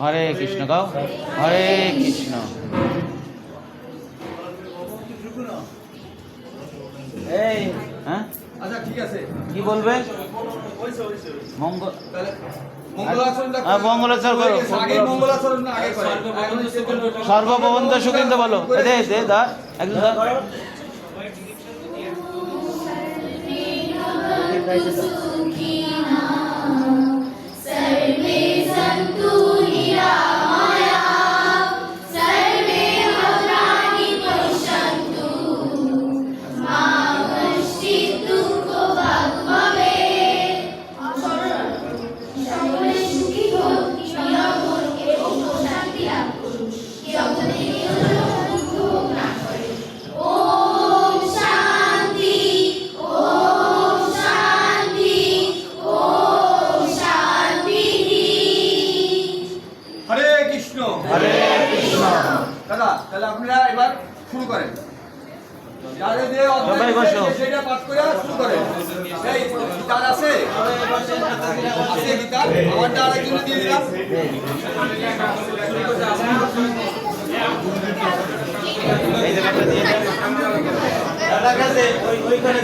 হরে কৃষ্ণ গাও, হরে কৃষ্ণ। এই হ্যাঁ, আচ্ছা ঠিক আছে, কি বলবে? মঙ্গলাচরণ করো। সর্বভবন্ত সুখিন্দু বলো। দে দে দা একদম দা। হরে কৃষ্ণ, হরে কৃষ্ণ। দাদা তাহলে আপনারা এবার শুরু করেন। যাদের যে সবাই বসো। সেটা পাঠ করে শুরু করেন। এই গীতার আছে, আছে গীতা, আমারটা আরেকজন দিয়ে দিলাম। এই জায়গাটা দিয়ে দেন দাদা কাছে, ওইখানে